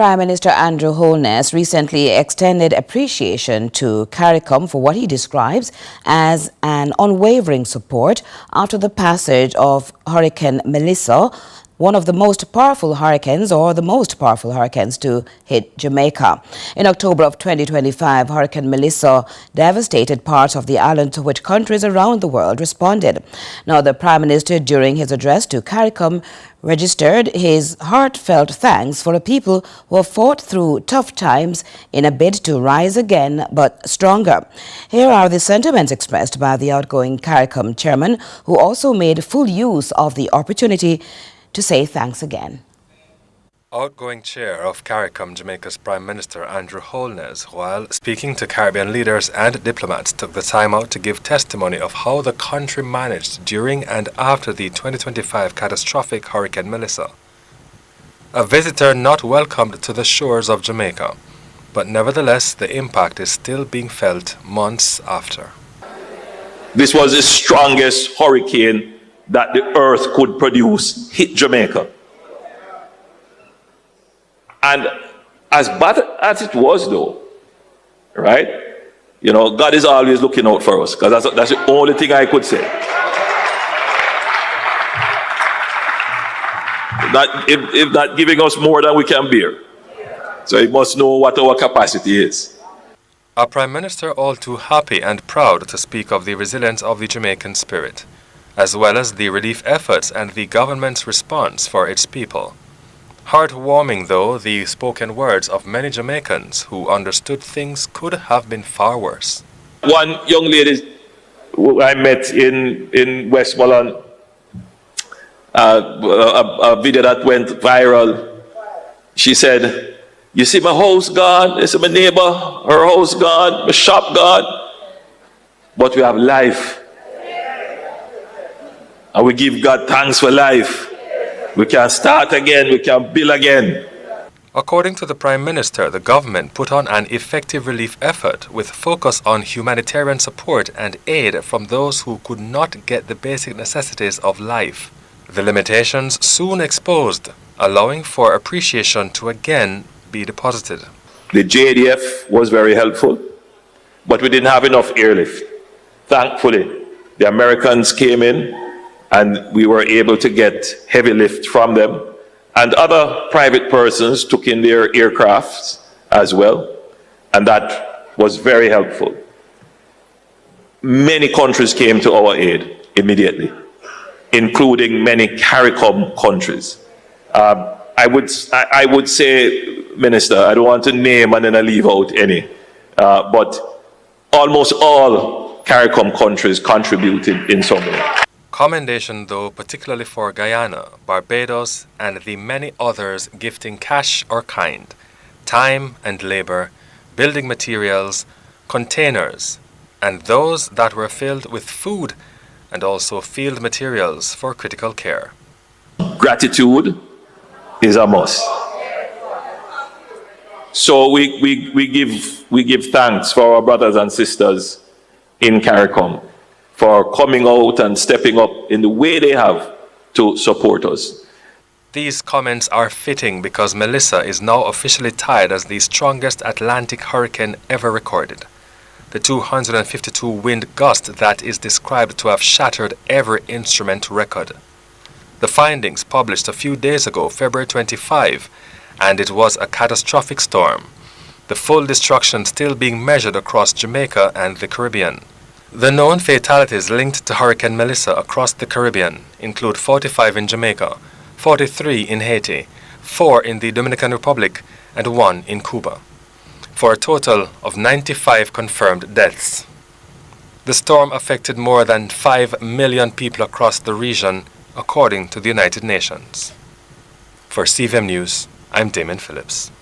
Prime Minister Andrew Holness recently extended appreciation to CARICOM for what he describes as an unwavering support after the passage of Hurricane Melissa, one of the most powerful hurricanes or the most powerful hurricanes to hit Jamaica. In October of 2025, Hurricane Melissa devastated parts of the island, to which countries around the world responded. Now, the Prime Minister, during his address to CARICOM, registered his heartfelt thanks for the people who have fought through tough times in a bid to rise again but stronger. Here are the sentiments expressed by the outgoing CARICOM chairman, who also made full use of the opportunity to say thanks again. Outgoing chair of CARICOM, Jamaica's Prime Minister Andrew Holness, while speaking to Caribbean leaders and diplomats, took the time out to give testimony of how the country managed during and after the 2025 catastrophic Hurricane Melissa. A visitor not welcomed to the shores of Jamaica, but nevertheless the impact is still being felt months after. This was the strongest hurricane that the earth could produce hit Jamaica. And as bad as it was, though, right? You know, God is always looking out for us, because that's the only thing I could say. If not giving us more than we can bear. So he must know what our capacity is. Our Prime Minister all too happy and proud to speak of the resilience of the Jamaican spirit, as well as the relief efforts and the government's response for its people. Heartwarming, though, the spoken words of many Jamaicans who understood things could have been far worse. One young lady who I met in Westmoreland, a video that went viral, she said, "You see my house gone, you see my neighbor, her house gone, my shop gone, but we have life. And we give God thanks for life. We can start again, we can build again." According to the Prime Minister, the government put on an effective relief effort with focus on humanitarian support and aid from those who could not get the basic necessities of life. The limitations soon exposed, allowing for appreciation to again be deposited. The JDF was very helpful, but we didn't have enough airlift. Thankfully, the Americans came in, and we were able to get heavy lift from them. And other private persons took in their aircrafts as well, and that was very helpful. Many countries came to our aid immediately, including many CARICOM countries. I would say, Minister, I don't want to name and then I leave out any, but almost all CARICOM countries contributed in some way. Commendation, though, particularly for Guyana, Barbados, and the many others gifting cash or kind, time and labor, building materials, containers, and those that were filled with food and also field materials for critical care. Gratitude is a must. So we give thanks for our brothers and sisters in CARICOM for coming out and stepping up in the way they have to support us. These comments are fitting because Melissa is now officially tied as the strongest Atlantic hurricane ever recorded. The 252 wind gust that is described to have shattered every instrument record. The findings published a few days ago, February 25, and it was a catastrophic storm. The full destruction still being measured across Jamaica and the Caribbean. The known fatalities linked to Hurricane Melissa across the Caribbean include 45 in Jamaica, 43 in Haiti, 4 in the Dominican Republic, and 1 in Cuba, for a total of 95 confirmed deaths. The storm affected more than 5 million people across the region, according to the United Nations. For CVM News, I'm Damon Phillips.